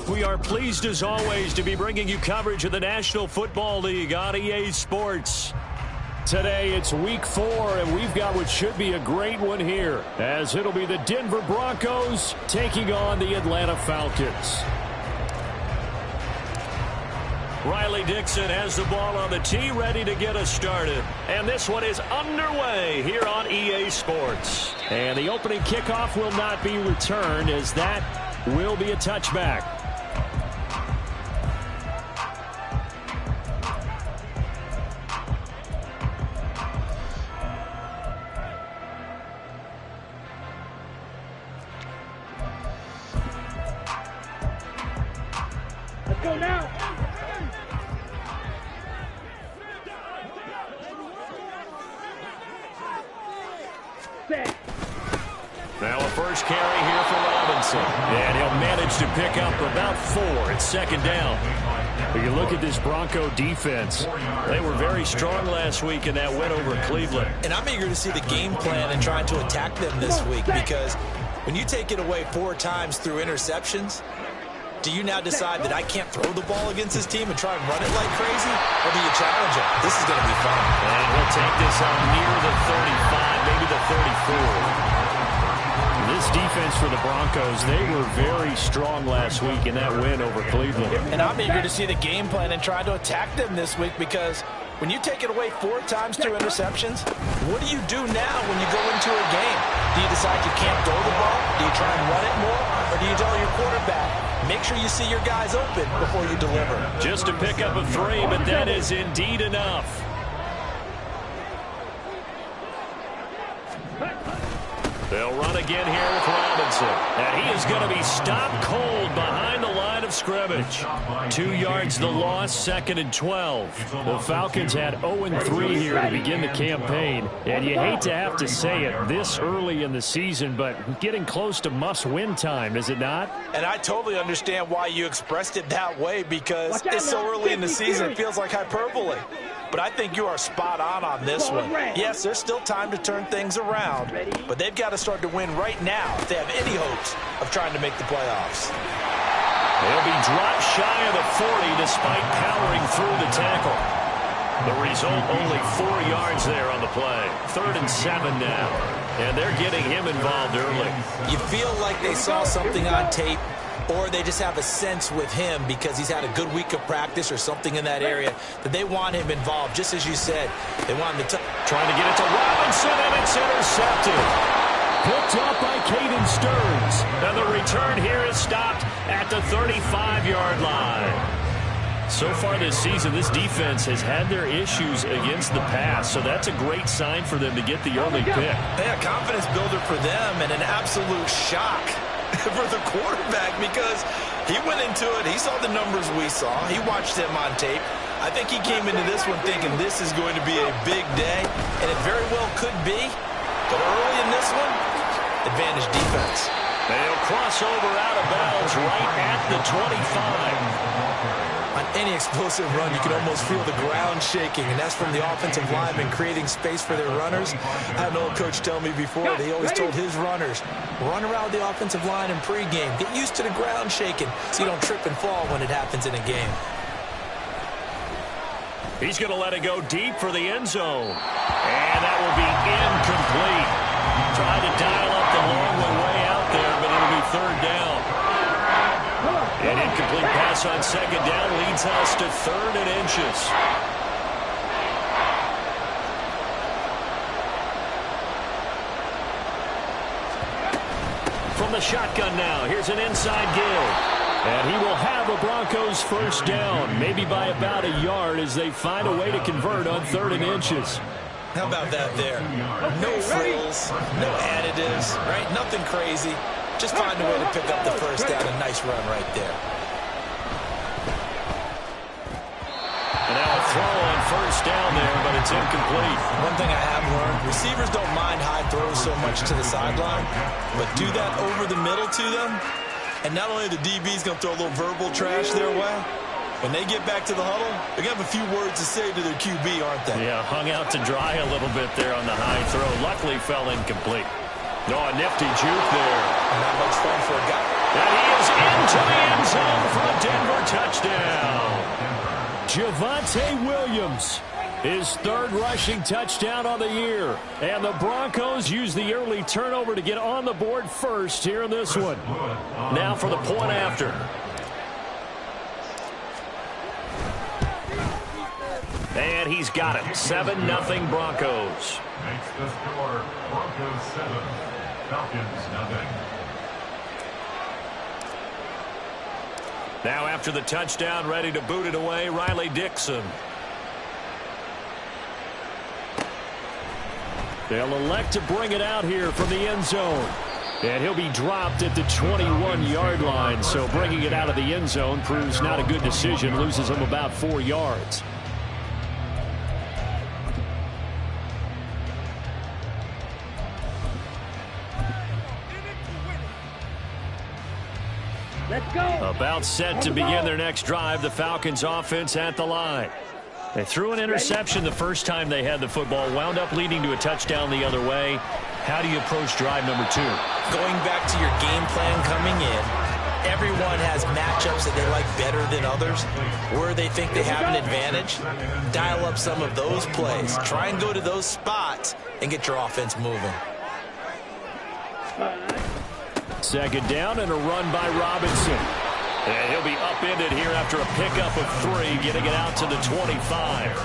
We are pleased as always to be bringing you coverage of the National Football League on EA Sports. Today it's week 4 and we've got what should be a great one here, as it'll be the Denver Broncos taking on the Atlanta Falcons. Riley Dixon has the ball on the tee, ready to get us started. And this one is underway here on EA Sports. And the opening kickoff will not be returned, as that will be a touchback. Let's go now. Now a first carry here for Robinson. And he'll manage to pick up about 4 at second down. But you look at this Bronco defense. They were very strong last week in that win over Cleveland. And I'm eager to see the game plan and trying to attack them this week, because when you take it away 4 times through interceptions, do you now decide that I can't throw the ball against this team and try and run it like crazy? Or do you challenge them? This is going to be fun. And he'll take this out near the 35, maybe the 34. This defense for the Broncos, they were very strong last week in that win over Cleveland. And I'm eager to see the game plan and try to attack them this week, because When you take it away 4 times through interceptions, what do you do now when you go into a game? Do you decide you can't throw the ball? Do you try and run it more? Or do you tell your quarterback, make sure you see your guys open before you deliver? Just to pick up a 3, but that is indeed enough. They'll run again here with Robinson. And he is going to be stopped cold behind the line of scrimmage. 2 yards the loss, 2nd and 12. The Falcons had 0-3 here to begin the campaign. And you hate to have to say it this early in the season, but getting close to must-win time, is it not? And I totally understand why you expressed it that way, because it's so early in the season, it feels like hyperbole. But I think you are spot on this one. Yes, there's still time to turn things around, but they've got to start to win right now if they have any hopes of trying to make the playoffs. They'll be dropped shy of the 40 despite powering through the tackle. The result, only 4 yards there on the play. 3rd and 7 now, and they're getting him involved early. You feel like they saw something on tape, or they just have a sense with him because he's had a good week of practice or something in that area that they want him involved. Just as you said, they want him to trying to get it to Robinson, and it's intercepted. Picked up by Caden Stearns. And the return here is stopped at the 35-yard line. So far this season, this defense has had their issues against the pass, so that's a great sign for them to get the early pick. Yeah, confidence builder for them, and an absolute shock for the quarterback, because he went into it, he saw the numbers we saw, he watched them on tape. I think he came into this one thinking this is going to be a big day, and it very well could be, but early in this one, advantage defense. They'll cross over out of bounds right at the 25. On any explosive run, you can almost feel the ground shaking, and that's from the offensive linemen creating space for their runners. I had an old coach tell me before, that he always told his runners, run around the offensive line in pregame. Get used to the ground shaking so you don't trip and fall when it happens in a game. He's going to let it go deep for the end zone. And that will be incomplete. Tried to dial up the long one way out there, but it'll be 3rd down. An incomplete pass on 2nd down leads us to 3rd and inches. From the shotgun now, here's an inside give. And he will have a Broncos 1st down, maybe by about a yard as they find a way to convert on 3rd and inches. How about that there? No frills, no additives, right? Nothing crazy. Just find a way to pick up the 1st down. A nice run right there. And now a throw on 1st down there, but it's incomplete. One thing I have learned, receivers don't mind high throws so much to the sideline, but do that over the middle to them, and not only the DB's going to throw a little verbal trash their way, when they get back to the huddle, they're going to have a few words to say to their QB, aren't they? Yeah, hung out to dry a little bit there on the high throw. Luckily fell incomplete. No, a nifty juke there. Not much fun for a guy. And he is into the end zone for a Denver touchdown. Javonte Williams, his 3rd rushing touchdown on the year. And the Broncos use the early turnover to get on the board first here in this one. Now for the point after. And he's got it. 7-0 Broncos. Makes the score Broncos 7, Falcons 0. Now after the touchdown, ready to boot it away, Riley Dixon. They'll elect to bring it out here from the end zone. And he'll be dropped at the 21-yard line, so bringing it out of the end zone proves not a good decision, loses him about 4 yards. Let's go. About set to begin their next drive, the Falcons offense at the line. They threw an interception the first time they had the football, wound up leading to a touchdown the other way. How do you approach drive number 2? Going back to your game plan coming in, everyone has matchups that they like better than others, where they think they have an advantage. Dial up some of those plays. Try and go to those spots and get your offense moving. 2nd down and a run by Robinson. And he'll be upended here after a pickup of 3, getting it out to the 25.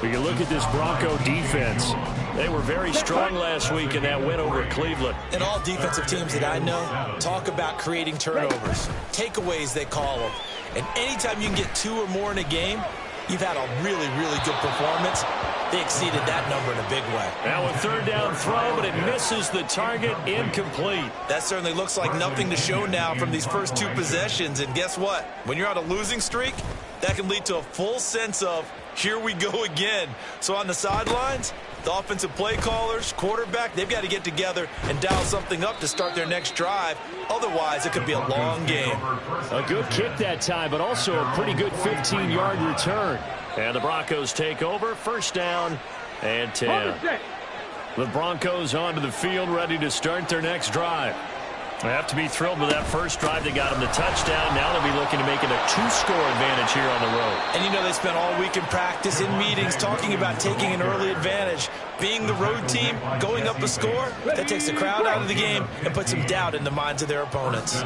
We can look at this Bronco defense. They were very strong last week in that win over Cleveland. And all defensive teams that I know talk about creating turnovers. Takeaways, they call them. And anytime you can get 2 or more in a game, you've had a really, really good performance. They exceeded that number in a big way. Now a third down throw, but it misses the target, incomplete. That certainly looks like nothing to show now from these first 2 possessions. And guess what? When you're on a losing streak, that can lead to a full sense of, here we go again. So on the sidelines, the offensive play callers, quarterback, they've got to get together and dial something up to start their next drive. Otherwise, it could be a long game. A good kick that time, but also a pretty good 15-yard return. And the Broncos take over, first down and 10. The Broncos onto the field, ready to start their next drive. They have to be thrilled with that first drive. They got them the touchdown. Now they'll be looking to make it a 2-score advantage here on the road. And you know they spent all week in practice, in meetings, talking about taking an early advantage. Being the road team, going up a score, that takes the crowd out of the game and puts some doubt in the minds of their opponents.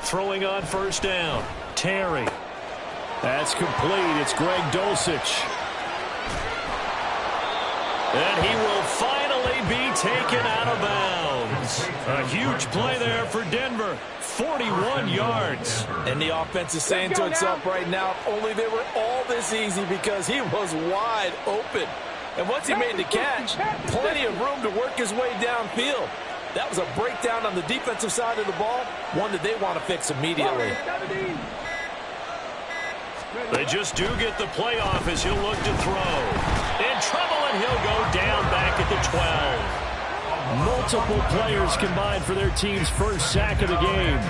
Throwing on first down, Terry. That's complete. It's Greg Dulcich. And he will finally be taken out of bounds. A huge play there for Denver. 41 yards. And the offense is saying to itself right now, if only they were all this easy, because he was wide open. And once he made the catch, plenty of room to work his way downfield. That was a breakdown on the defensive side of the ball, one that they want to fix immediately. They just do get the play off as he'll look to throw. In trouble, and he'll go down back at the 12. Multiple players combined for their team's first sack of the game.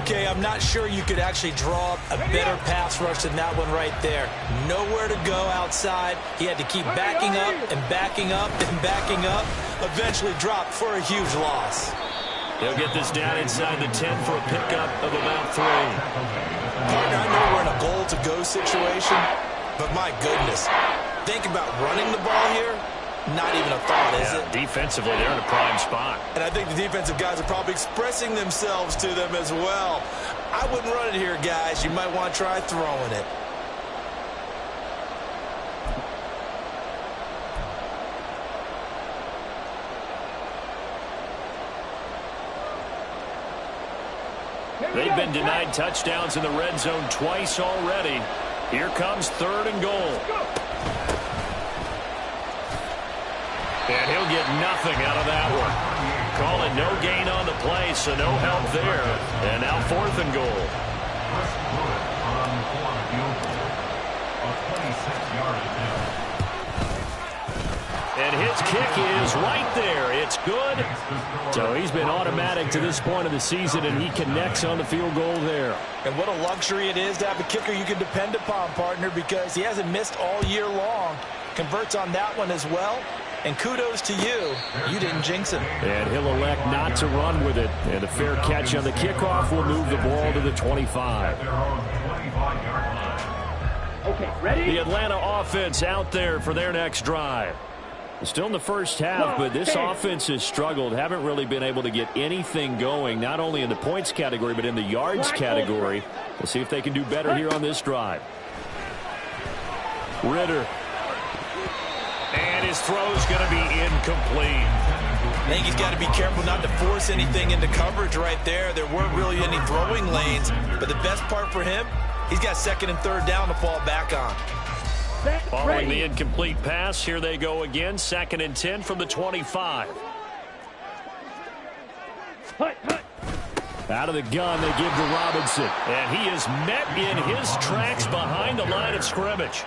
Okay, I'm not sure you could actually draw a better pass rush than that one right there. Nowhere to go outside. He had to keep backing up and backing up and backing up. Eventually dropped for a huge loss. They'll get this down inside the 10 for a pickup of about 3. Partner, I know we're in a goal-to-go situation, but my goodness, think about running the ball here. Not even a thought, is it? Defensively, they're in a prime spot. And I think the defensive guys are probably expressing themselves to them as well. I wouldn't run it here, guys. You might want to try throwing it. They've been denied touchdowns in the red zone twice already. Here comes 3rd and goal. And he'll get nothing out of that one. Call it no gain on the play, so no help there. And now 4th and goal. And his kick is right there. It's good. So he's been automatic to this point of the season, and he connects on the field goal there. And what a luxury it is to have a kicker you can depend upon, partner, because he hasn't missed all year long. Converts on that one as well. And kudos to you. You didn't jinx him. And he'll elect not to run with it. And a fair catch on the kickoff will move the ball to the 25. Okay, ready? The Atlanta offense out there for their next drive. Still in the first half, but this offense has struggled. Haven't really been able to get anything going, not only in the points category, but in the yards category. We'll see if they can do better here on this drive. Ritter. And his throw's going to be incomplete. I think he's got to be careful not to force anything into coverage right there. There weren't really any throwing lanes, but the best part for him, he's got 2nd and 3rd down to fall back on. Following the incomplete pass, here they go again. 2nd and 10 from the 25. Out of the gun, they give to Robinson. And he is met in his tracks behind the line of scrimmage.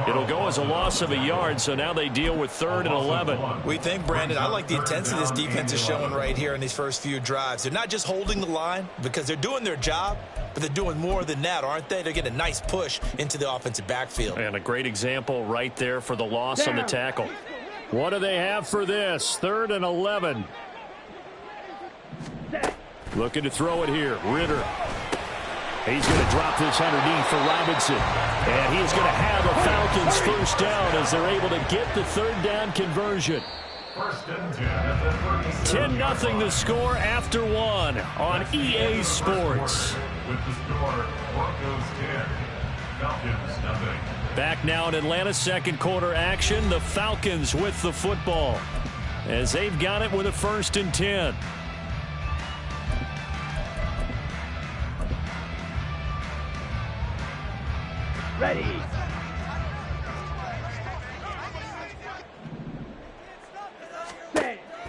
It'll go as a loss of a yard, so now they deal with 3rd and 11. We think, Brandon, I like the intensity this defense is showing right here in these first few drives. They're not just holding the line because they're doing their job, but they're doing more than that, aren't they? They're getting a nice push into the offensive backfield. And a great example right there for the loss on the tackle. What do they have for this? 3rd and 11. Looking to throw it here. Ritter. He's going to drop this underneath for Robinson. And he's going to have the Falcons first down as they're able to get the 3rd down conversion. 10-0 the score after 1 on EA Sports. With the score, Broncos 10, Falcons nothing. Back now in Atlanta's second quarter action. The Falcons with the football as they've got it with a 1st and 10. Ready.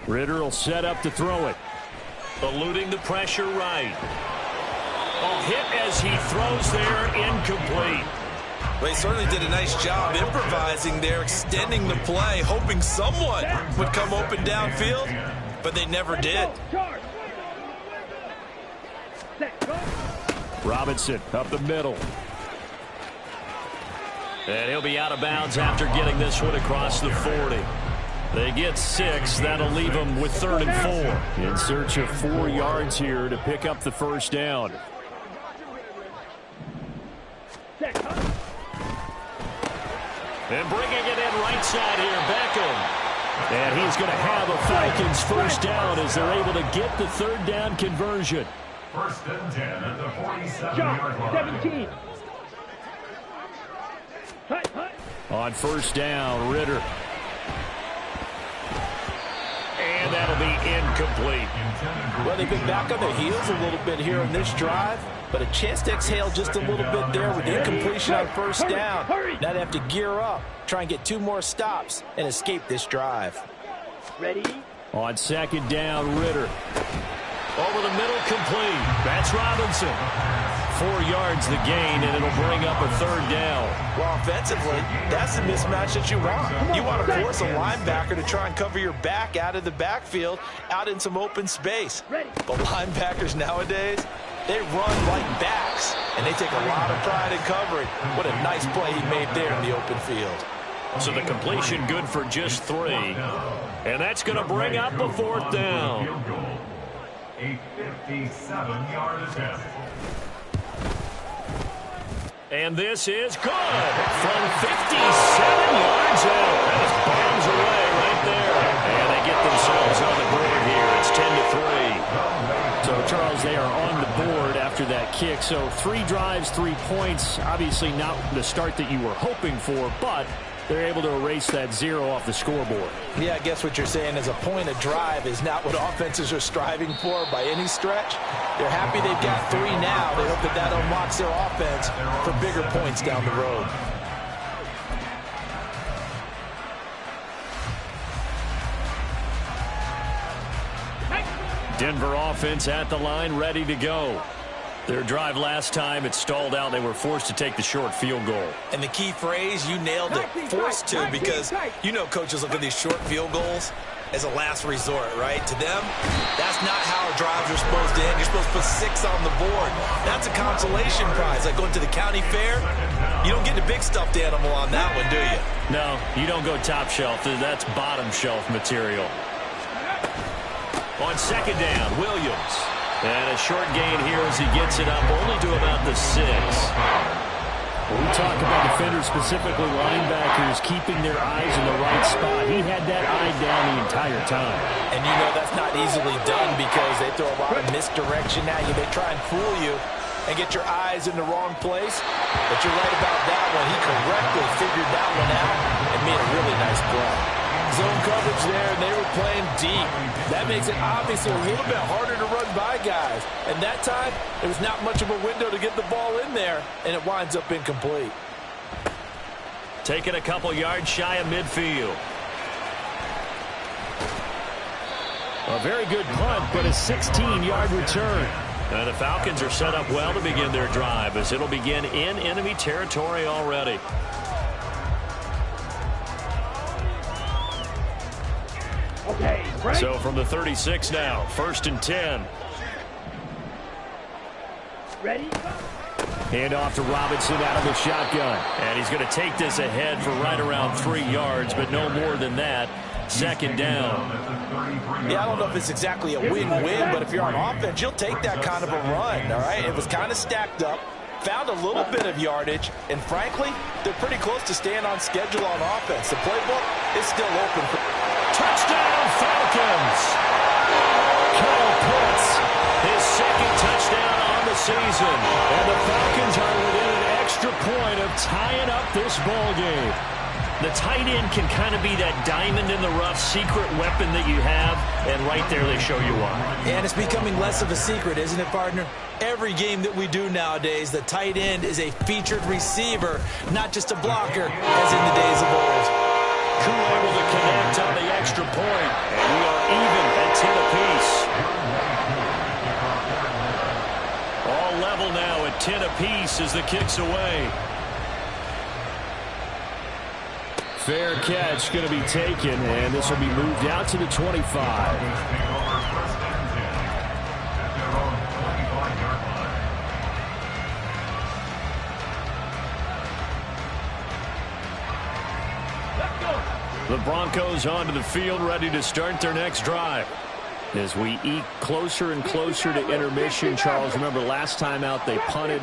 Ritter will set up to throw it. Eluding the pressure right. A hit as he throws there, incomplete. Well, he certainly did a nice job improvising there, extending the play, hoping someone would come open downfield, but they never did. Robinson up the middle. And he'll be out of bounds after getting this one across the 40. They get 6. That'll leave them with 3rd and 4. In search of 4 yards here to pick up the 1st down. And bringing it in right side here, Beckham. And he's going to have a Falcons 1st down as they're able to get the 3rd down conversion. 1st and 10 at the 47-yard line. 17. On 1st down, Ritter. And that'll be incomplete. Well, they've been back on their heels a little bit here in this drive, but a chance to exhale just a little bit there with incompletion on 1st down. Now they have to gear up, try and get 2 more stops, and escape this drive. Ready. On 2nd down, Ritter. Over the middle, complete. That's Robinson. 4 yards the gain, and it'll bring up a 3rd down. Well, offensively, that's the mismatch that you want. You want to force a linebacker to try and cover your back out of the backfield, out in some open space. But linebackers nowadays, they run like backs, and they take a lot of pride in covering. What a nice play he made there in the open field. So the completion good for just 3. And that's going to bring up a 4th down. A 57-yard attempt. And this is good from 57 yards out. That is bombs away right there. And they get themselves on the board here. It's 10-3. So, Charles, they are on the board after that kick. So 3 drives, 3 points. Obviously not the start that you were hoping for, but they're able to erase that 0 off the scoreboard. Yeah, I guess what you're saying is a point a drive is not what offenses are striving for by any stretch. They're happy they've got 3 now. They hope that that unlocks their offense for bigger points down the road. Denver offense at the line, ready to go. Their drive last time, it stalled out. They were forced to take the short field goal. And the key phrase, you nailed it, forced to, because you know coaches look at these short field goals as a last resort, right? To them, that's not how drives are supposed to end. You're supposed to put 6 on the board. That's a consolation prize. Like going to the county fair, you don't get the big stuffed animal on that one, do you? No, you don't go top shelf. That's bottom shelf material. On 2nd down, Williams. And a short gain here as he gets it up only to about the 6. When we talk about defenders, specifically linebackers, keeping their eyes in the right spot, he had that eye down the entire time. And you know that's not easily done because they throw a lot of misdirection at you. They try and fool you and get your eyes in the wrong place. But you're right about that one. He correctly figured that one out and made a really nice play. Zone coverage there, and they were playing deep. That makes it obviously a little bit harder to run by guys. And that time, there was not much of a window to get the ball in there, and it winds up incomplete. Taking a couple yards shy of midfield. A very good punt, but a 16-yard return. And the Falcons are set up well to begin their drive as it'll begin in enemy territory already. Okay, right. So from the 36 now, 1st and 10. Ready? Hand off to Robinson out of the shotgun. And he's going to take this ahead for right around 3 yards, but no more than that. 2nd down. Yeah, I don't know if it's exactly a win-win, but if you're on offense, you'll take that kind of a run, all right? It was kind of stacked up, found a little bit of yardage, and frankly, they're pretty close to staying on schedule on offense. The playbook is still open. Touchdown, Falcons! Kyle Pitts, his 2nd touchdown on the season. And the Falcons are within an extra extra point of tying up this ball game. The tight end can kind of be that diamond in the rough secret weapon that you have, and right there they show you why. And it's becoming less of a secret, isn't it, partner? Every game that we do nowadays, the tight end is a featured receiver, not just a blocker, as in the days of old. Crew able to connect on the extra point, and we are even at 10 apiece. All level now at 10 apiece as the kick's away. Fair catch going to be taken, and this will be moved out to the 25. The Broncos onto the field, ready to start their next drive. As we eke closer and closer to intermission, Charles, remember last time out they punted.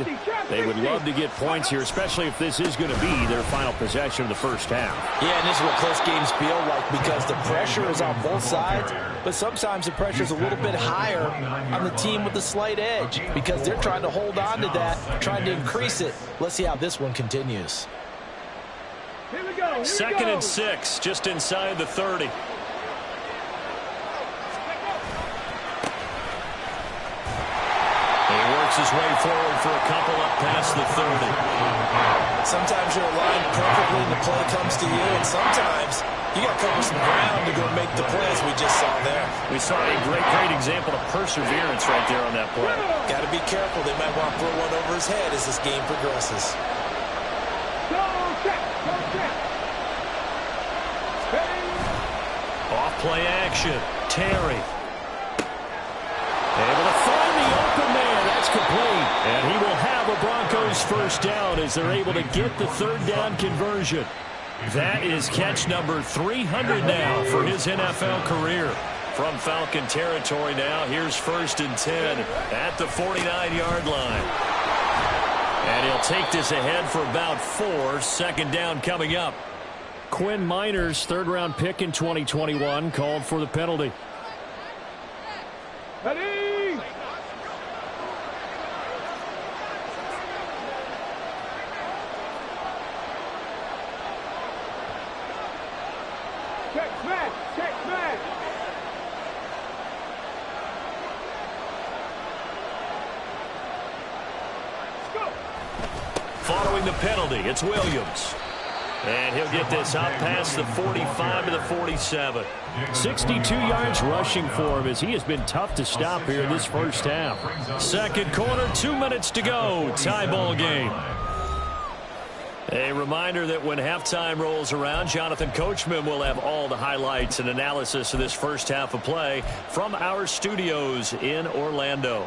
They would love to get points here, especially if this is going to be their final possession of the first half. Yeah, and this is what close games feel like because the pressure is on both sides, but sometimes the pressure is a little bit higher on the team with the slight edge because they're trying to hold on to that, trying to increase it. Let's see how this one continues. Here we go. Second and 6, just inside the 30. He works his way forward for a couple up past the 30. Sometimes you're aligned perfectly and the play comes to you, and sometimes you got to cover some ground to go make the play as we just saw there. We saw a great example of perseverance right there on that play. Got to be careful. They might want to throw one over his head as this game progresses. Go check. Off play action. Terry. Able to find the open man. That's complete. And he will have a Broncos first down as they're able to get the third down conversion. That is catch number 300 now for his NFL career. From Falcon territory now, here's 1st and 10 at the 49-yard line. And he'll take this ahead for about 4. Second down coming up. Quinn Miners, third-round pick in 2021, called for the penalty. Ready? Check back. Let's go. Following the penalty, it's Williams. And he'll get this out past the 45 to the 47. 62 yards rushing for him as he has been tough to stop here in this first half. Second quarter, 2 minutes to go. Tie ball game. A reminder that when halftime rolls around, Jonathan Coachman will have all the highlights and analysis of this first half of play from our studios in Orlando.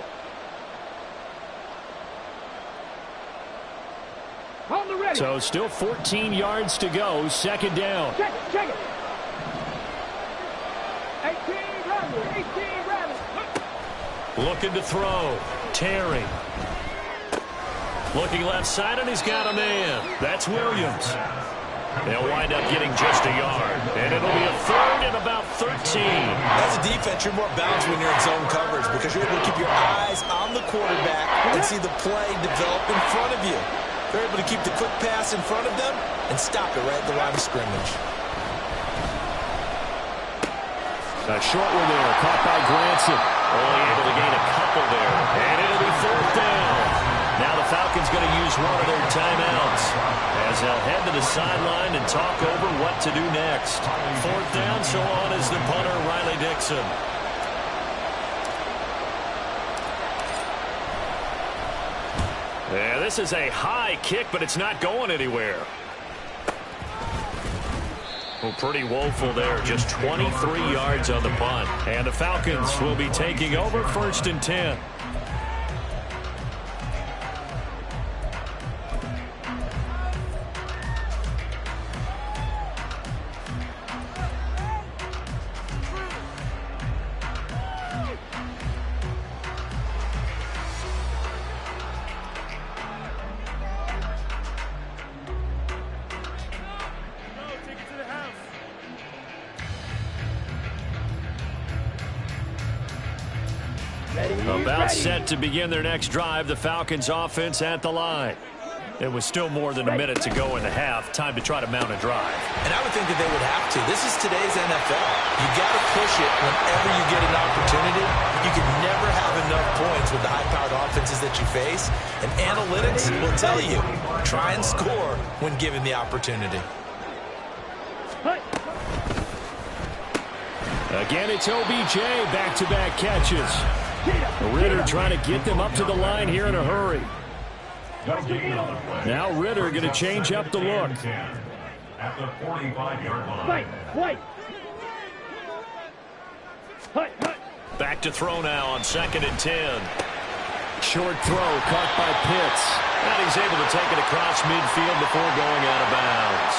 So still 14 yards to go. Second down. Check it. 18 runners. Looking to throw. Terry. Looking left side, and he's got a man. That's Williams. They'll wind up getting just a yard. And it'll be a third and about 13. As a defense, you're more balanced when you're in zone coverage because you're able to keep your eyes on the quarterback and see the play develop in front of you. They're able to keep the quick pass in front of them and stop it right at the line of scrimmage. A short one there, caught by Granson. Only able to gain a couple there. And it'll be 4th down. Now the Falcons going to use one of their timeouts as they'll head to the sideline and talk over what to do next. 4th down, so on is the punter, Riley Dixon. Yeah, this is a high kick, but it's not going anywhere. Well, pretty woeful there. Just 23 yards on the punt. And the Falcons will be taking over 1st and 10. About set to begin their next drive, the Falcons offense at the line. It was still more than a minute to go in the half. Time to try to mount a drive. And I would think that they would have to. This is today's NFL. You got to push it whenever you get an opportunity. You can never have enough points with the high-powered offenses that you face. And analytics will tell you, try and score when given the opportunity. Again, it's OBJ, back-to-back catches. Ritter trying to get them up to the line here in a hurry. Now Ritter going to change up the look. At the 45-yard line. Back to throw now on 2nd and 10. Short throw caught by Pitts. And he's able to take it across midfield before going out of bounds.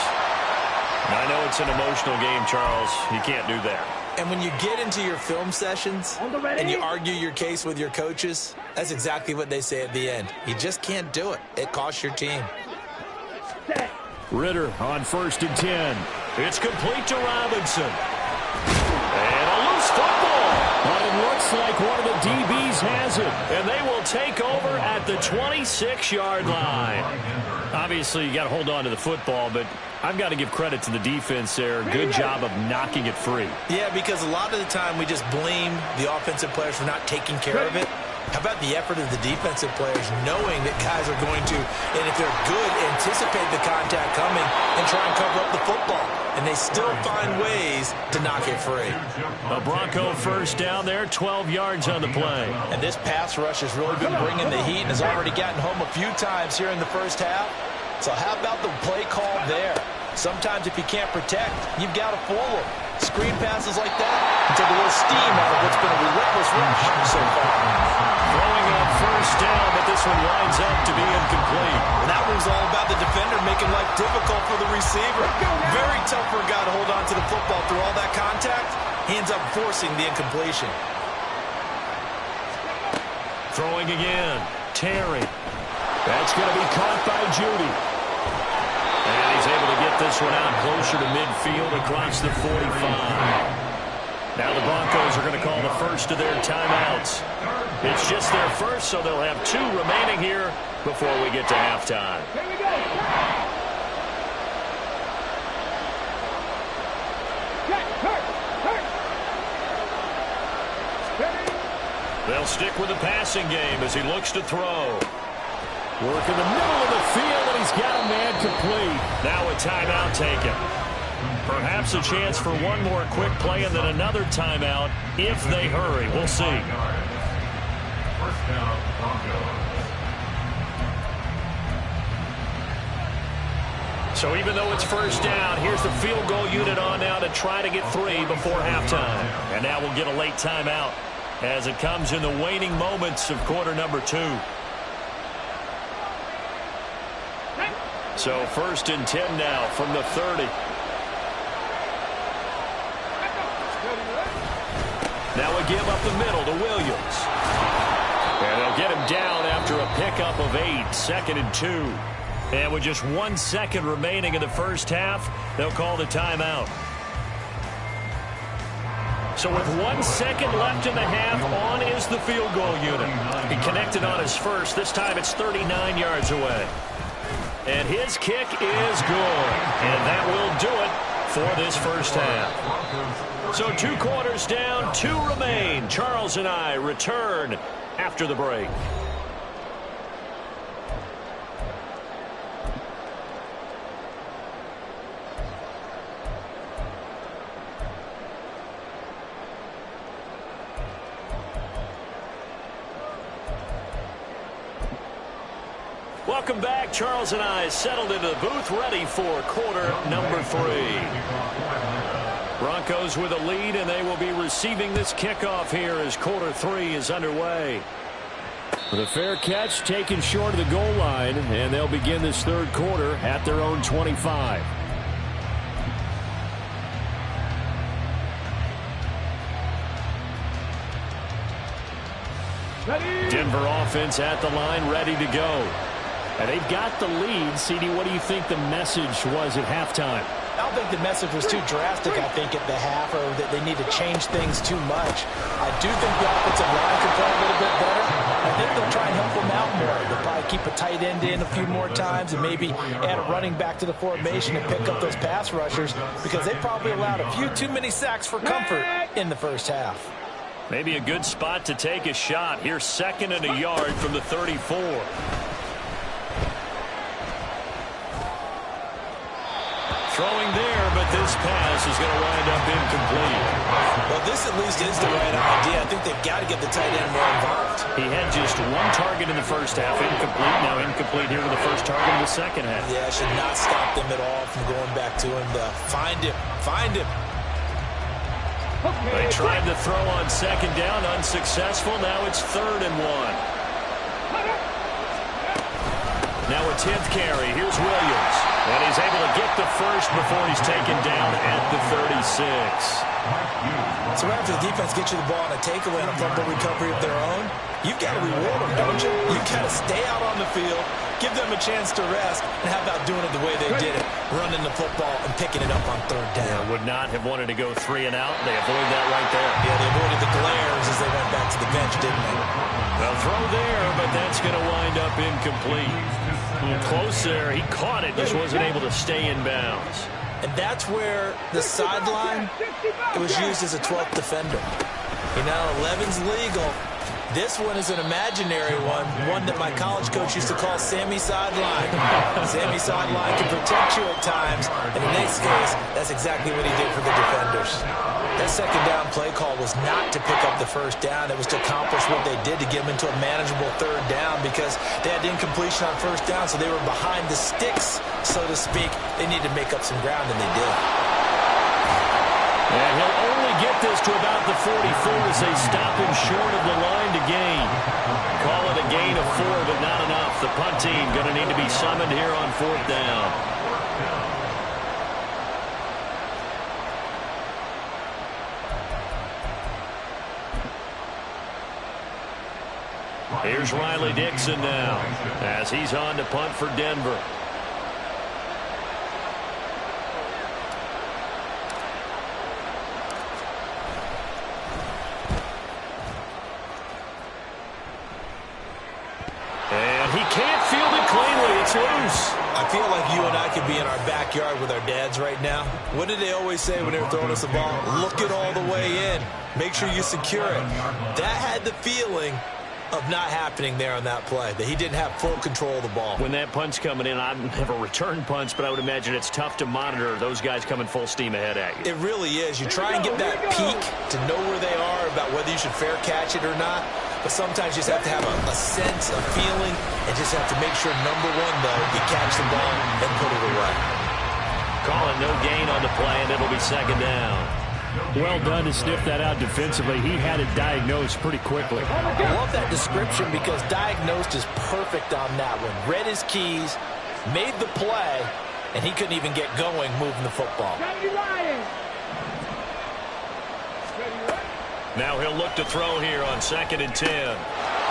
I know it's an emotional game, Charles. You can't do that. And when you get into your film sessions and you argue your case with your coaches, that's exactly what they say at the end. You just can't do it. It costs your team. Ritter on 1st and 10. It's complete to Robinson. And a loose football. But it looks like one of the DBs has it. And they will take over at the 26-yard line. Obviously, you got to hold on to the football, but I've got to give credit to the defense there. Good job of knocking it free. Yeah, because a lot of the time we just blame the offensive players for not taking care of it. How about the effort of the defensive players knowing that guys are going to, and if they're good, anticipate the contact coming and try and cover up the football. And they still find ways to knock it free. A Bronco first down there, 12 yards on the play. And this pass rush has really been bringing the heat and has already gotten home a few times here in the first half. So how about the play call there? Sometimes if you can't protect, you've got to fool them. Screen passes like that and take a little steam out of what's been a relentless rush so far. Throwing on 1st down, but this one winds up to be incomplete. And that one's all about the defender making life difficult for the receiver. Very tough for a guy to hold on to the football through all that contact. He ends up forcing the incompletion. Throwing again. Terry. That's going to be caught by Judy. And he's able to get this one out closer to midfield across the 45. Now the Broncos are going to call the first of their timeouts. It's just their first, so they'll have 2 remaining here before we get to halftime. Here we go. They'll stick with the passing game as he looks to throw. Work in the middle of the field, and he's got a man complete. Now a timeout taken. Perhaps a chance for one more quick play and then another timeout if they hurry. We'll see. First down, Broncos. So even though it's first down, here's the field goal unit on now to try to get 3 before halftime. And now we'll get a late timeout as it comes in the waning moments of quarter number 2. So 1st and 10 now from the 30. Now a give up the middle to Williams. And they'll get him down after a pickup of 8, 2nd and 2. And with just 1 second remaining in the first half, they'll call the timeout. So with 1 second left in the half, on is the field goal unit. He connected on his first. This time it's 39 yards away. And his kick is good. And that will do it for this first half. So 2 quarters down, 2 remain. Charles and I return after the break. Welcome back. Charles and I settled into the booth, ready for quarter number 3. Broncos with a lead, and they will be receiving this kickoff here as quarter 3 is underway. With a fair catch taken short of the goal line, and they'll begin this third quarter at their own 25. Denver offense at the line, ready to go. And they've got the lead. CD, what do you think the message was at halftime? I don't think the message was too drastic, I think, at the half, or that they need to change things too much. I do think the offensive line could play a little bit better. I think they'll try and help him out more. They'll probably keep a tight end in a few more times and maybe add a running back to the formation and pick up those pass rushers because they probably allowed a few too many sacks for comfort in the first half. Maybe a good spot to take a shot. Here's 2nd and a yard from the 34. Throwing there, but this pass is going to wind up incomplete. Well, this at least is the right idea. I think they've got to get the tight end more involved. He had just 1 target in the first half, incomplete. Now incomplete here with the first target in the second half. Yeah, it should not stop them at all from going back to him. Find him. They tried to throw on 2nd down, unsuccessful. Now it's 3rd and 1. Now a 10th carry. Here's Williams. And he's able to get the first before he's taken down at the 36. So after the defense gets you the ball on a takeaway and a fumble recovery of their own, you've got to reward them, don't you? You've got to stay out on the field, give them a chance to rest, and how about doing it the way they did it, running the football and picking it up on 3rd down. Yeah, would not have wanted to go 3 and out. They avoided that right there. Yeah, they avoided the glares as they went back to the bench, didn't they? Well, throw there, but that's going to wind up incomplete. Close there. He caught it, just wasn't able to stay in bounds. And that's where the sideline, it was used as a 12th defender. You know, 11's legal. This one is an imaginary one that my college coach used to call Sammy Sideline. Sammy Sideline can protect you at times. And in this case, that's exactly what he did for the defenders. That 2nd down play call was not to pick up the first down. It was to accomplish what they did to get them into a manageable 3rd down because they had incompletion on 1st down, so they were behind the sticks, so to speak. They needed to make up some ground, and they did. And he'll only get this to about the 44 as they stop him short of the line to gain. Call it a gain of 4, but not enough. The punt team going to need to be summoned here on 4th down. Here's Riley Dixon now as he's on to punt for Denver. And he can't field it cleanly. It's loose. I feel like you and I could be in our backyard with our dads right now. What did they always say when they were throwing us the ball? Look it all the way in. Make sure you secure it. That had the feeling of not happening there on that play, that he didn't have full control of the ball. When that punt's coming in, I've never returned punts, but I would imagine it's tough to monitor those guys coming full steam ahead at you. It really is. You try and get that peek to know where they are about whether you should fair catch it or not, but sometimes you just have to have a sense, a feeling, and just have to make sure, number one, though, you catch the ball and put it away. Calling no gain on the play, and it'll be 2nd down. Well done to sniff that out defensively. He had it diagnosed pretty quickly. I love that description because diagnosed is perfect on that one. Read his keys, made the play, and he couldn't even get going moving the football. Now he'll look to throw here on 2nd and 10.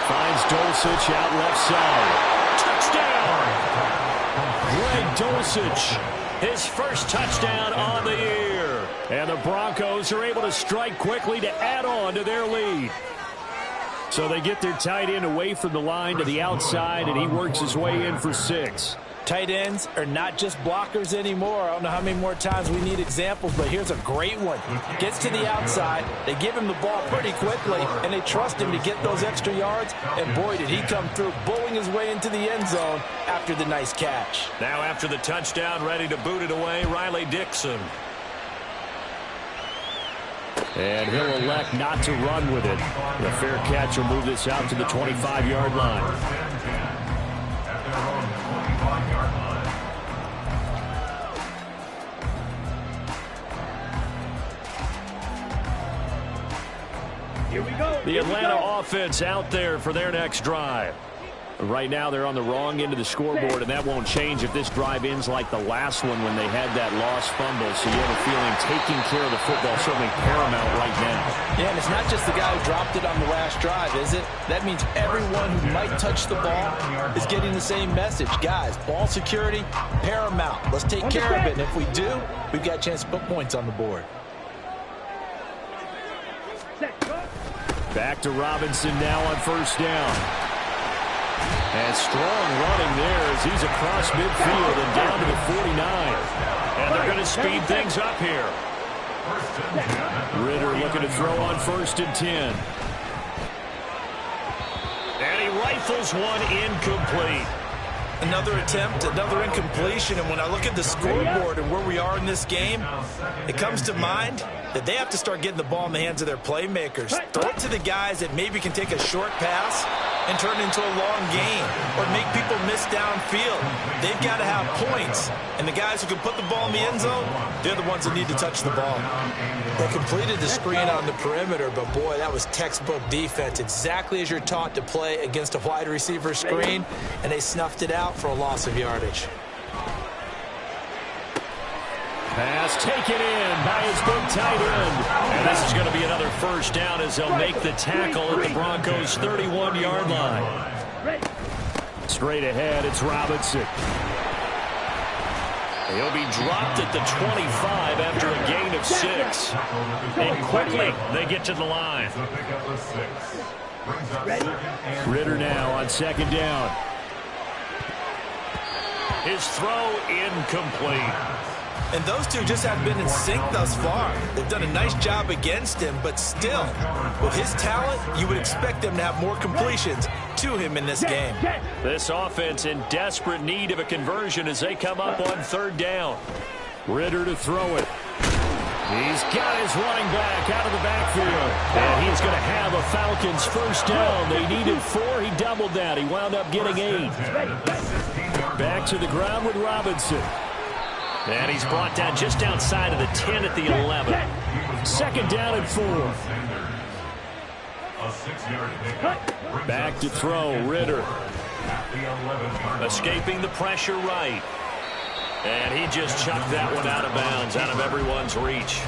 Finds Dulcich out left side. Touchdown! Greg Dulcich, his first touchdown on the year. And the Broncos are able to strike quickly to add on to their lead. So they get their tight end away from the line to the outside, and he works his way in for 6. Tight ends are not just blockers anymore. I don't know how many more times we need examples, but here's a great one. Gets to the outside, they give him the ball pretty quickly, and they trust him to get those extra yards, and boy, did he come through, bowling his way into the end zone after the nice catch. Now after the touchdown, ready to boot it away, Riley Dixon. And he'll elect not to run with it. The fair catch will move this out to the 25-yard line. Here we go. The Atlanta offense out there for their next drive. Right now they're on the wrong end of the scoreboard, and that won't change if this drive ends like the last one when they had that lost fumble. So you have a feeling taking care of the football is certainly paramount right now. Yeah, and it's not just the guy who dropped it on the last drive, is it? That means everyone who might touch the ball is getting the same message. Guys, ball security, paramount. Let's take care of it, and if we do, we've got a chance to put points on the board. Back to Robinson now on first down. And strong running there as he's across midfield and down to the 49. And they're going to speed things up here. Ritter looking to throw on 1st and 10. And he rifles one incomplete. Another attempt, another incompletion, and when I look at the scoreboard and where we are in this game, it comes to mind that they have to start getting the ball in the hands of their playmakers. Throw it to the guys that maybe can take a short pass and turn it into a long gain or make people miss downfield. They've got to have points, and the guys who can put the ball in the end zone, they're the ones that need to touch the ball. They completed the screen on the perimeter, but boy, that was textbook defense, exactly as you're taught to play against a wide receiver screen, and they snuffed it out for a loss of yardage. Pass taken in by his big tight end. And this is going to be another first down as they'll make the tackle at the Broncos' 31-yard line. Straight ahead, it's Robinson. He'll be dropped at the 25 after a gain of 6. And quickly, they get to the line. Ritter now on 2nd down. His throw incomplete. And those two just haven't been in sync thus far. They've done a nice job against him, but still, with his talent, you would expect them to have more completions to him in this game. This offense in desperate need of a conversion as they come up on 3rd down. Ritter to throw it. He's got his running back out of the backfield. And he's going to have a Falcons first down. They needed 4. He doubled that. He wound up getting 8. Back to the ground with Robinson. And he's brought down just outside of the 10 at the 11. 2nd down and 4. Back to throw, Ritter. Escaping the pressure right. And he just chucked that one out of bounds, out of everyone's reach.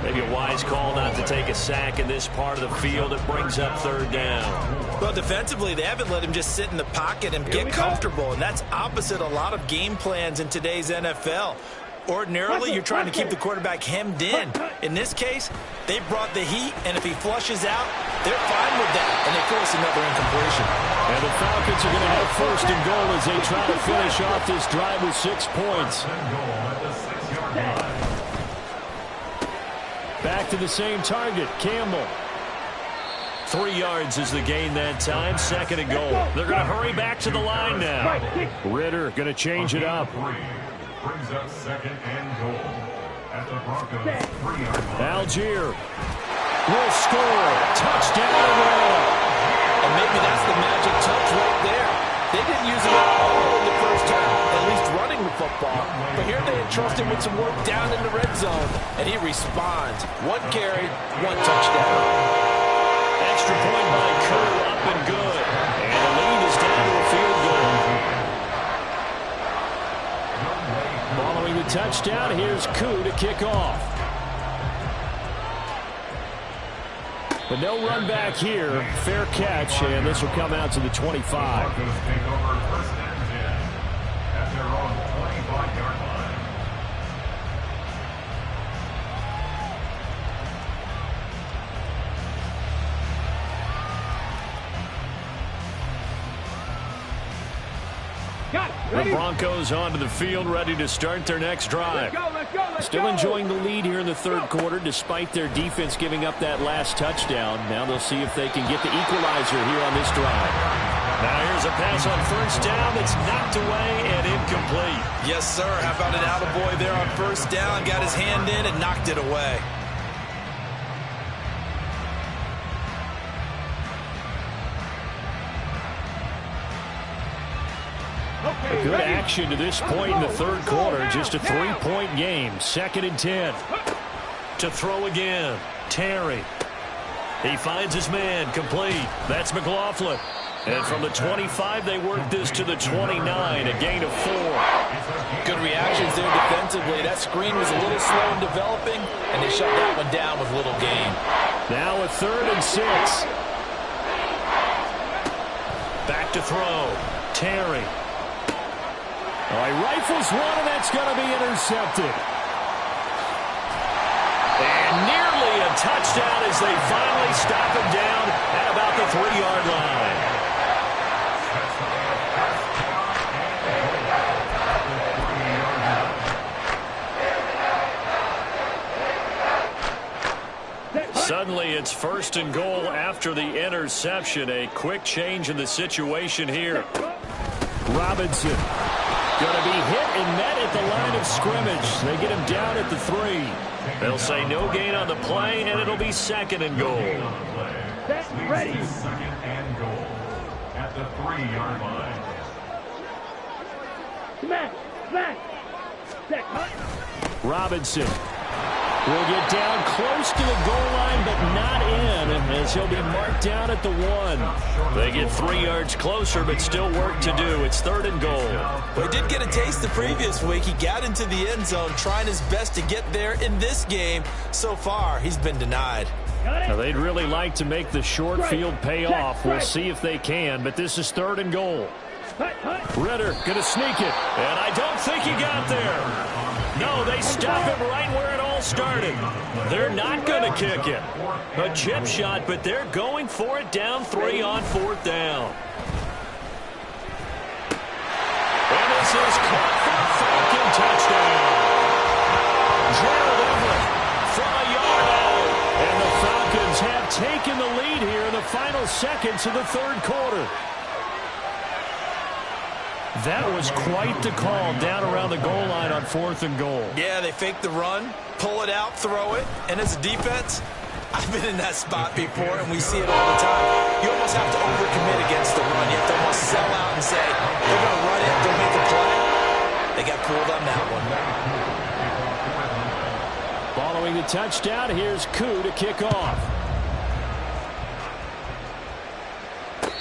Maybe a wise call not to take a sack in this part of the field. It brings up 3rd down. Well, defensively, they haven't let him just sit in the pocket and get comfortable, and that's opposite a lot of game plans in today's NFL. Ordinarily, you're trying to keep the quarterback hemmed in. In this case, they brought the heat, and if he flushes out, they're fine with that, and they force another incompletion. And the Falcons are going to have 1st and goal as they try to finish off this drive with 6 points. Back to the same target, Campbell. 3 yards is the gain that time, 2nd and goal. They're going to hurry back to the line now. Ritter going to change it up. Brings up 2nd and goal at the Broncos' 3-yard line. Algier will score. Touchdown. And maybe that's the magic touch right there. They didn't use it all in the first half, at least running the football. But here they entrust him with some work down in the red zone, and he responds. 1 carry, 1 touchdown. Extra point by Kerr, up and good. And the lead is down to a field goal. Following the touchdown, here's Koo to kick off. But no run back here. Fair catch, and this will come out to the 25. Broncos take over 1st and 10 at their own 25-yard line. The Broncos onto the field, ready to start their next drive. Still enjoying the lead here in the 3rd quarter, despite their defense giving up that last touchdown. Now they'll see if they can get the equalizer here on this drive. Now here's a pass on 1st down that's knocked away and incomplete. Yes, sir. How about an attaboy there on 1st down? Got his hand in and knocked it away. Good action to this point in the 3rd quarter. Just a 3-point game. 2nd and 10. To throw again. Terry. He finds his man. Complete. That's McLaughlin. And from the 25, they work this to the 29. A gain of 4. Good reactions there defensively. That screen was a little slow in developing, and they shut that one down with little gain. Now a 3rd and 6. Back to throw. Terry. Oh, he rifles one, and that's going to be intercepted. And nearly a touchdown as they finally stop him down at about the 3-yard line. Suddenly, it's 1st and goal after the interception. A quick change in the situation here. Robinson going to be hit and met at the line of scrimmage. They get him down at the 3. They'll say no gain on the play, and it'll be 2nd and goal. Ready. 2nd and goal at the 3-yard line. Robinson will get down close to the goal line, but not in, as he'll be marked down at the 1. They get 3 yards closer, but still work to do. It's 3rd and goal. Well, he did get a taste the previous week. He got into the end zone, trying his best to get there in this game. So far, he's been denied. Now, they'd really like to make the short field pay off. We'll see if they can, but this is 3rd and goal. Ritter going to sneak it. And I don't think he got there. No, they stop him right where it all started. They're not going to kick it. A chip shot, but they're going for it down 3 on 4th down. And this is caught for a Falcon touchdown. Gerald Everett from a yard out. And the Falcons have taken the lead here in the final seconds of the 3rd quarter. That was quite the call down around the goal line on 4th and goal. Yeah, they fake the run, pull it out, throw it, and as a defense, I've been in that spot before, and we see it all the time. You almost have to overcommit against the run. You have to almost sell out and say, they're going to run it, they'll make a play. They got fooled on that one. Following the touchdown, here's Koo to kick off.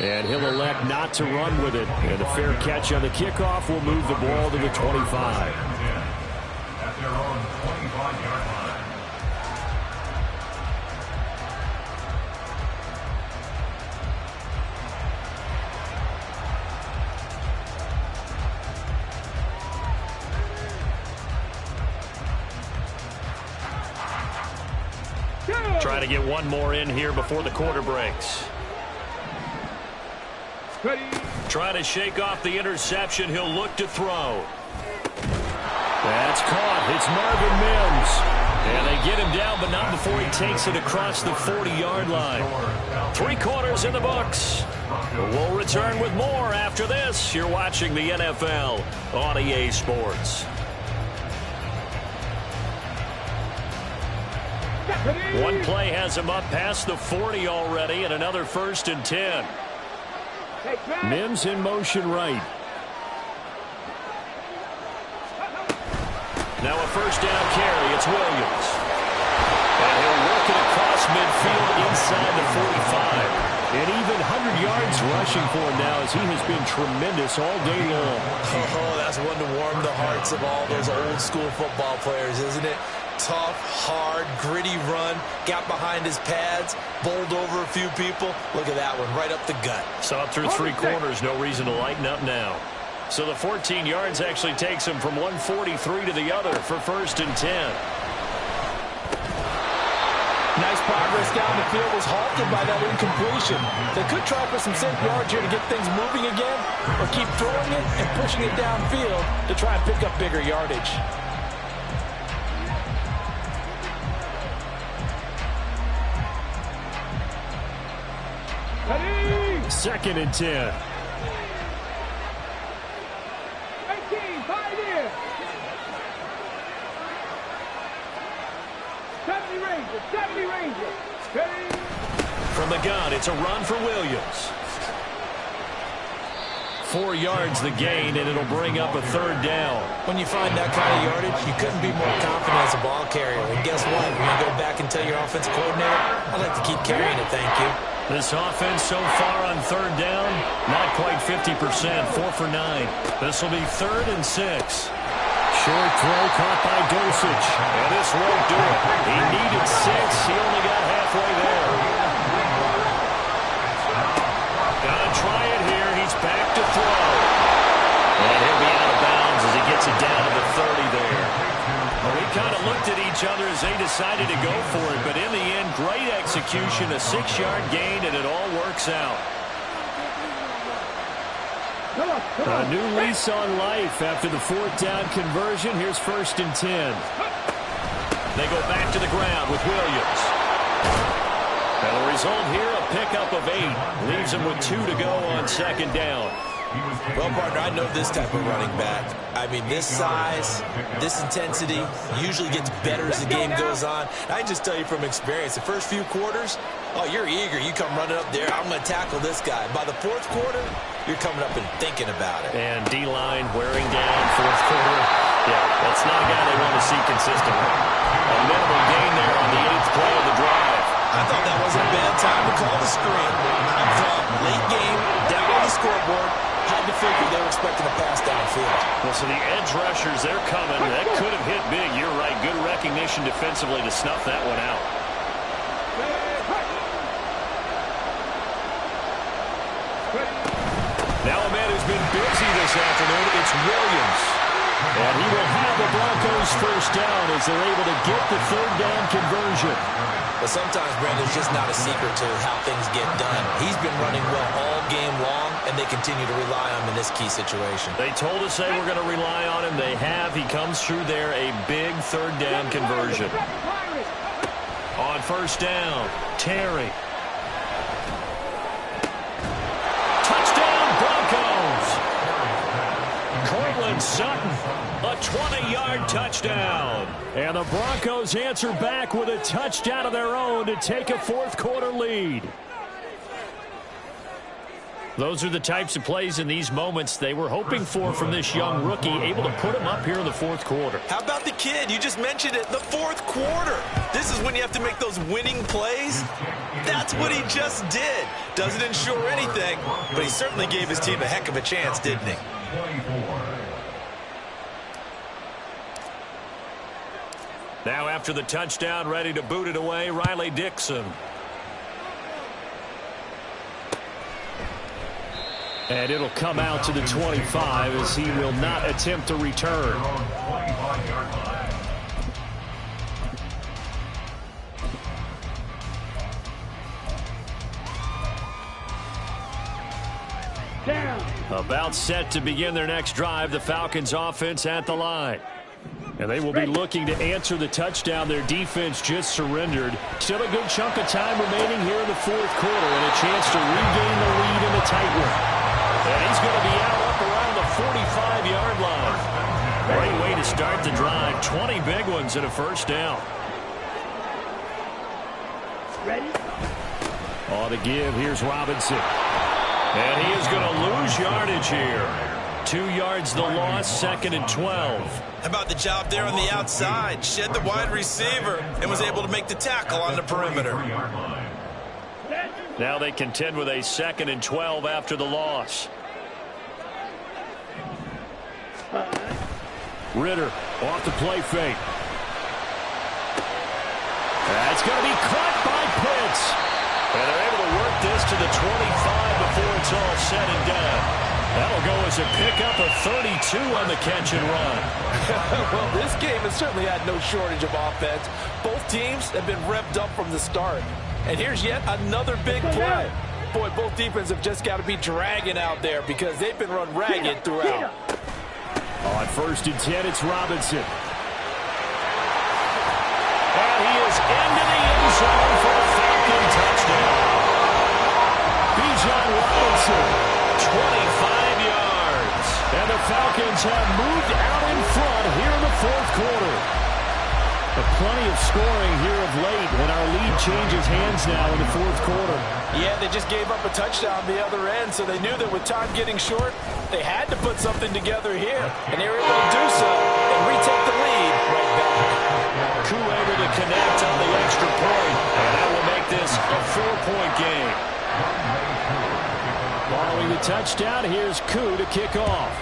And he'll elect not to run with it. And a fair catch on the kickoff will move the ball to the 25. At their own 25-yard line. Trying to get one more in here before the quarter breaks. Trying to shake off the interception. He'll look to throw. That's caught. It's Marvin Mims. And they get him down, but not before he takes it across the 40-yard line. 3 quarters in the books. We'll return with more after this. You're watching the NFL on EA Sports. One play has him up past the 40 already, and another 1st and 10. Mims in motion right. Now a 1st down carry. It's Williams. And he'll work it across midfield inside the 45. And even 100 yards rushing for him now, as he has been tremendous all day long. Oh, that's one to warm the hearts of all those old school football players, isn't it? Tough, hard, gritty run, got behind his pads, bowled over a few people. Look at that one, right up the gut. Saw through 3 quarters, no reason to lighten up now. So the 14 yards actually takes him from 143 to the other for 1st and 10. Nice progress down the field was halted by that incompletion. They could try for some safe yards here to get things moving again, or keep throwing it and pushing it downfield to try and pick up bigger yardage. 2nd and 10. 18, 5 here. 70 Rangers. From the gun, it's a run for Williams. 4 yards the gain, and it'll bring up a 3rd down. When you find that kind of yardage, you couldn't be more confident as a ball carrier. And guess what? You're going to go back and tell your offensive coordinator, I'd like to keep carrying it, thank you. This offense so far on 3rd down, not quite 50%, 4 for 9. This will be 3rd and 6. Short throw caught by Dosage. And this won't do it. He needed 6. He only got halfway there. Gotta try it here. He's back to throw. And he'll be out of bounds as he gets it down to the 30 there. Well, he kind of looked at each other as they decided to go for it. But in the end, great execution, a 6-yard gain, and it all works out. A new lease on life after the 4th down conversion. Here's 1st and 10. They go back to the ground with Williams. And the result here, a pickup of 8. Leaves them with 2 to go on 2nd down. Well, partner, I know this type of running back. I mean, this size, this intensity usually gets better as the game goes on. I can just tell you from experience, the first few quarters, oh, you're eager. You come running up there, I'm going to tackle this guy. By the 4th quarter, you're coming up and thinking about it. And D-line wearing down 4th quarter. Yeah, that's not a guy they want to see consistently. A minimal gain there on the 8th play of the drive. I thought that wasn't a bad time to call the screen. I thought late game, down on the scoreboard, had to figure they were expecting a pass downfield. Well, so the edge rushers, they're coming. That could have hit big. You're right. Good recognition defensively to snuff that one out. Now a man who's been busy this afternoon, it's Williams. And he will have the Broncos 1st down as they're able to get the 3rd down conversion. But sometimes, Brandon, it's just not a secret to how things get done. He's been running well all game long, and they continue to rely on him in this key situation. They told us they were going to rely on him. They have. He comes through there, a big 3rd down conversion. On 1st down, Terry. Touchdown, Broncos! Cortland Sutton, a 20-yard touchdown. And the Broncos answer back with a touchdown of their own to take a 4th quarter lead. Those are the types of plays in these moments they were hoping for from this young rookie, able to put him up here in the 4th quarter. How about the kid? You just mentioned it, the 4th quarter. This is when you have to make those winning plays. That's what he just did. Doesn't ensure anything, but he certainly gave his team a heck of a chance, didn't he? Now after the touchdown, ready to boot it away, Riley Dixon. And it'll come out to the 25 as he will not attempt to return. About set to begin their next drive, the Falcons offense at the line. And they will be looking to answer the touchdown their defense just surrendered. Still a good chunk of time remaining here in the 4th quarter and a chance to regain the lead in the tight one. And he's going to be out up around the 45-yard line. Great way to start the drive. 20 big ones and a 1st down. Ready? On the give, here's Robinson. And he is going to lose yardage here. 2 yards the loss, 2nd and 12. How about the job there on the outside? Shed the wide receiver and was able to make the tackle on the perimeter. Now they contend with a 2nd and 12 after the loss. Ritter off the play fake. That's going to be caught by Pitts. And they're able to work this to the 25 before it's all said and done. That'll go as a pickup of 32 on the catch and run. Well, this game has certainly had no shortage of offense. Both teams have been revved up from the start. And here's yet another big play. Boy, both defenses have just got to be dragging out there because they've been run ragged throughout. On 1st and 10, it's Robinson. And he is into the end zone for a Falcon touchdown. Bijan Robinson, 25 yards. And the Falcons have moved out in front here in the 4th quarter. But plenty of scoring here of late, and our lead changes hands now in the 4th quarter. Yeah, they just gave up a touchdown the other end, so they knew that with time getting short, they had to put something together here. And they were able to do so and retake the lead right back. Koo able to connect on the extra point, and that will make this a 4-point game. Following the touchdown, here's Koo to kick off.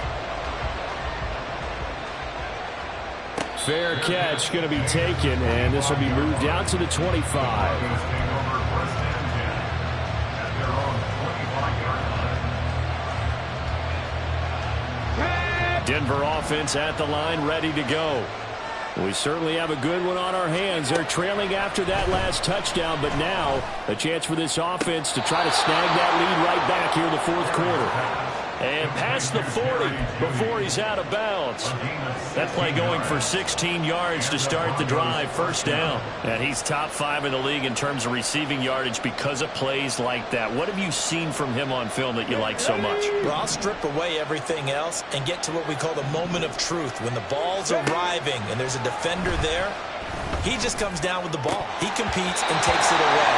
Fair catch going to be taken, and this will be moved out to the 25. Denver offense at the line, ready to go. We certainly have a good one on our hands. They're trailing after that last touchdown, but now a chance for this offense to try to snag that lead right back here in the fourth quarter. And past the 40 before he's out of bounds. That play going for 16 yards to start the drive, first down. And he's top 5 in the league in terms of receiving yardage because of plays like that. What have you seen from him on film that you like so much? Well, I'll strip away everything else and get to what we call the moment of truth. When the ball's arriving and there's a defender there, he just comes down with the ball. He competes and takes it away.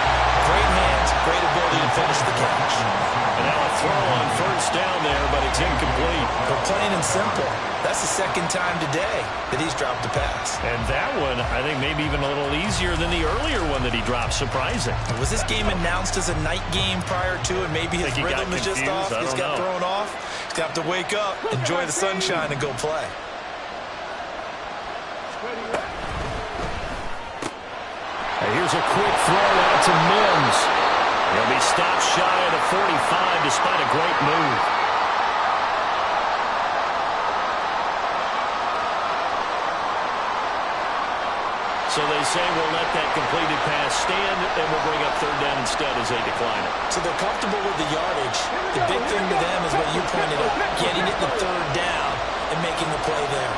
Great hands, great ability to finish the catch. And now a throw on first down there, but it's incomplete. But plain and simple, that's the second time today that he's dropped a pass. And that one, I think, maybe even a little easier than the earlier one that he dropped. Surprising. Was this game announced as a night game prior to, and maybe his rhythm is just off? He's got thrown off. He's got to wake up, enjoy the sunshine, and go play. Here's a quick throw out to Mims. He'll be stopped shy of the 45 despite a great move. So they say we'll let that completed pass stand, and we'll bring up third down instead as they decline it. So they're comfortable with the yardage. The big thing to them is what you pointed out, getting it to third down and making the play there.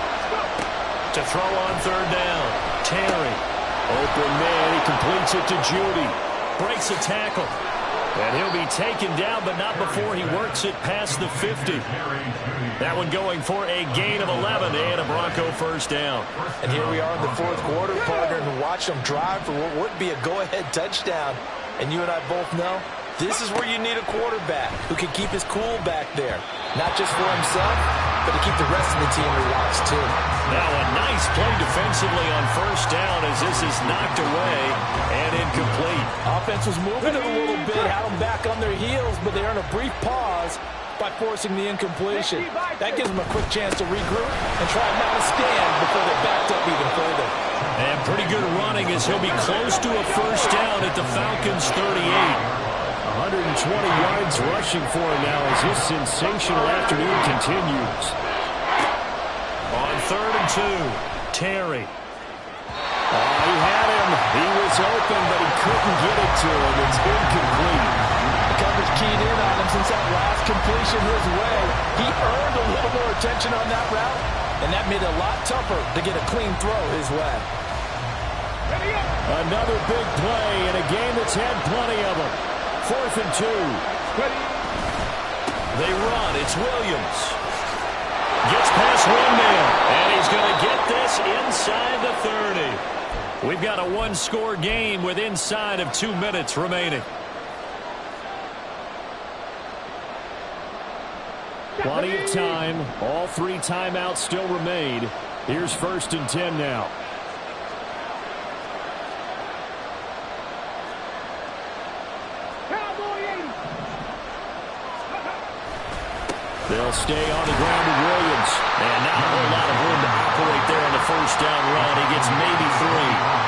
To throw on third down, Terry. Open man, he completes it to Judy. Breaks a tackle. And he'll be taken down, but not before he works it past the 50. That one going for a gain of 11 and a Bronco first down. And here we are in the fourth quarter, partner, and watch them drive for what would be a go-ahead touchdown. And you and I both know this is where you need a quarterback who can keep his cool back there. Not just for himself, but to keep the rest of the team relaxed too. Now a nice play defensively on first down as this is knocked away and incomplete. Offense was moving it a little bit, had them back on their heels, but they're in a brief pause by forcing the incompletion. That gives them a quick chance to regroup and try and mount a stand before they're backed up even further. And pretty good running as he'll be close to a first down at the Falcons' 38. 120 yards rushing for him now as his sensational afternoon continues. On 3rd and 2, Terry. He had him. He was open, but he couldn't get it to him. It's incomplete. The coverage keyed in on him since that last completion his way. He earned a little more attention on that route, and that made it a lot tougher to get a clean throw his way. Another big play in a game that's had plenty of them. 4th and 2. They run. It's Williams. Gets past one man, and he's going to get this inside the 30. We've got a one-score game with inside of 2 minutes remaining. Plenty of time. All 3 timeouts still remain. Here's 1st and 10 now. They'll stay on the ground with Williams. And not a whole lot of room to operate there on the first down run. He gets maybe 3.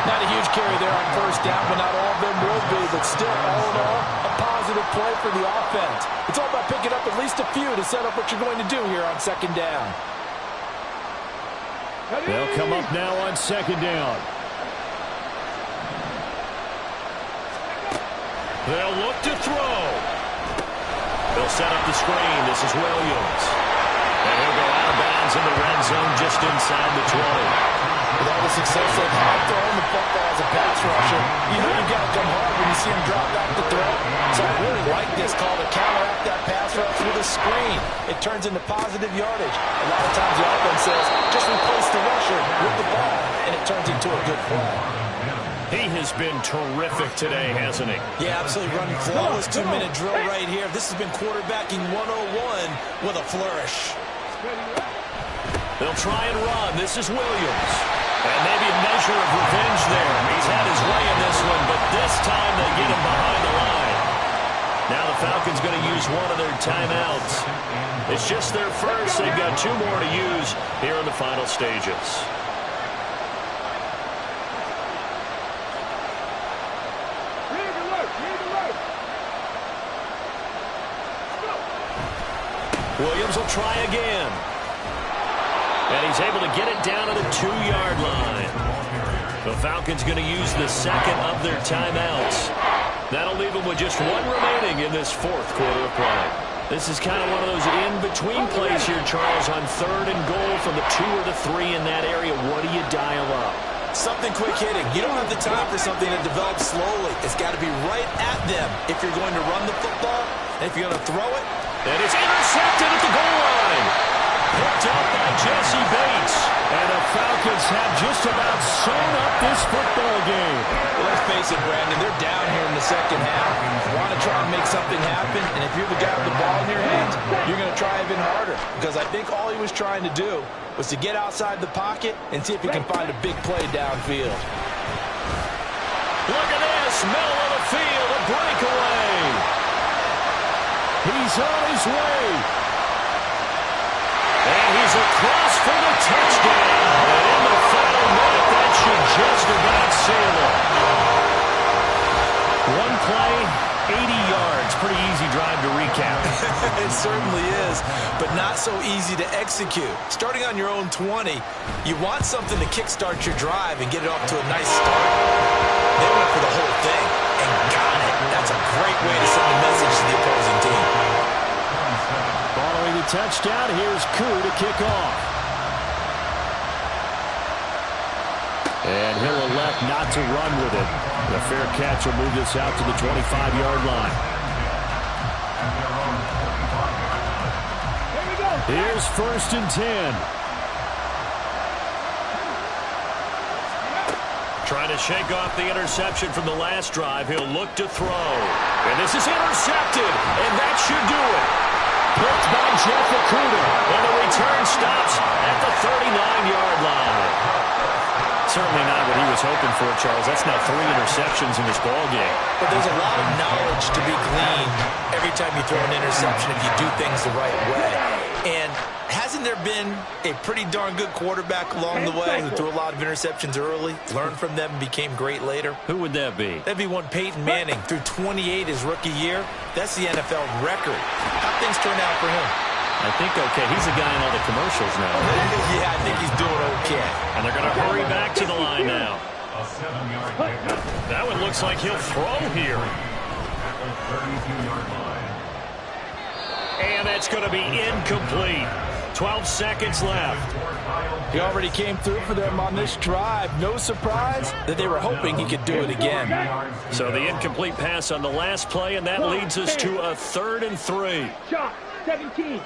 Not a huge carry there on first down, but not all of them will be. But still, all in all, a positive play for the offense. It's all about picking up at least a few to set up what you're going to do here on 2nd down. They'll come up now on 2nd down. They'll look to throw. They'll set up the screen. This is Williams. And he'll go out of bounds in the red zone just inside the 20. With all the success they've had throwing the football as a pass rusher, you know you've got to come hard when you see him drop back the throw. So I really like this call to counteract that pass rush with a screen. It turns into positive yardage. A lot of times the offense says, just replace the rusher with the ball, and it turns into a good play. He has been terrific today, hasn't he? Yeah, absolutely running flawless 2-minute drill right here. This has been quarterbacking 101 with a flourish. They'll try and run. This is Williams. And maybe a measure of revenge there. He's had his way in this one, but this time they get him behind the line. Now the Falcons going to use one of their timeouts. It's just their first. They've got 2 more to use here in the final stages. Williams will try again. And he's able to get it down to the 2-yard line. The Falcons going to use the second of their timeouts. That'll leave them with just one remaining in this fourth quarter of play. This is kind of one of those in-between plays here, Charles, on 3rd and goal from the 2 or the 3 in that area. What do you dial up? Something quick hitting. You don't have the time for something that develops slowly. It's got to be right at them if you're going to run the football. And if you're going to throw it. And it's intercepted at the goal line. Picked up by Jesse Bates. And the Falcons have just about sewn up this football game. Well, let's face it, Brandon, they're down here in the second half. Want to try and make something happen, and if you're the guy with the ball in your hands, you're going to try even harder. Because I think all he was trying to do was to get outside the pocket and see if he can find a big play downfield. Look at this, middle of the field, a breakaway. He's on his way. And he's across for the touchdown. And in the final minute, that should just about seal it. One play, 80 yards. Pretty easy drive to recap. It certainly is, but not so easy to execute. Starting on your own 20, you want something to kickstart your drive and get it off to a nice start. They went for the whole thing and got it. That's a great way to send a message to the opposing team. Following the touchdown, here's Koo to kick off. And he'll elect not to run with it. The fair catch will move this out to the 25-yard line. Here's 1st and 10. Trying to shake off the interception from the last drive. He'll look to throw. And this is intercepted. And that should do it. Picked by Jeff Okudah. And the return stops at the 39-yard line. Certainly not what he was hoping for, Charles. That's now 3 interceptions in this ballgame. But there's a lot of knowledge to be gleaned every time you throw an interception if you do things the right way. And hasn't there been a pretty darn good quarterback along the way who threw a lot of interceptions early, learned from them, and became great later? Who would that be? That'd be one Peyton Manning. Threw 28 his rookie year. That's the NFL record. How'd things turn out for him? I think okay. He's the guy in all the commercials now. Yeah, I think he's doing okay. And they're going to hurry back to the line now. A 7-yard pickup. That one looks like he'll throw here. At the 32-yard line. And that's going to be incomplete. 12 seconds left. He already came through for them on this drive. No surprise that they were hoping he could do it again. So the incomplete pass on the last play, and that leads us to a 3rd and 3. Shot, 17.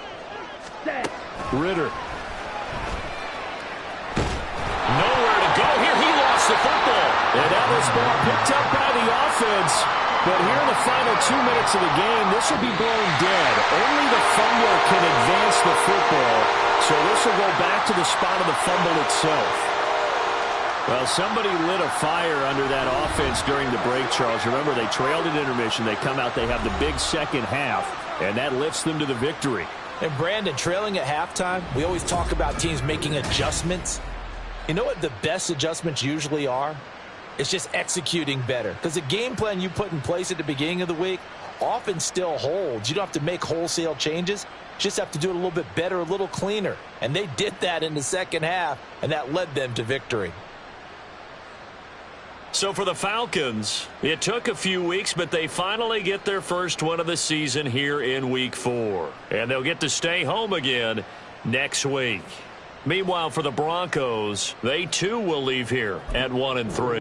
Set. Ritter. Nowhere to go here. He lost the football. And that was ball picked up by the offense. But here in the final 2 minutes of the game, this will be blown dead. Only the fumbler can advance the football. So this will go back to the spot of the fumble itself. Well, somebody lit a fire under that offense during the break, Charles. Remember, they trailed at intermission. They come out, they have the big second half, and that lifts them to the victory. And Brandon, trailing at halftime, we always talk about teams making adjustments. You know what the best adjustments usually are? It's just executing better. Because the game plan you put in place at the beginning of the week often still holds. You don't have to make wholesale changes. You just have to do it a little bit better, a little cleaner. And they did that in the second half, and that led them to victory. So for the Falcons, it took a few weeks, but they finally get their first one of the season here in Week 4. And they'll get to stay home again next week. Meanwhile, for the Broncos, they too will leave here at 1-3.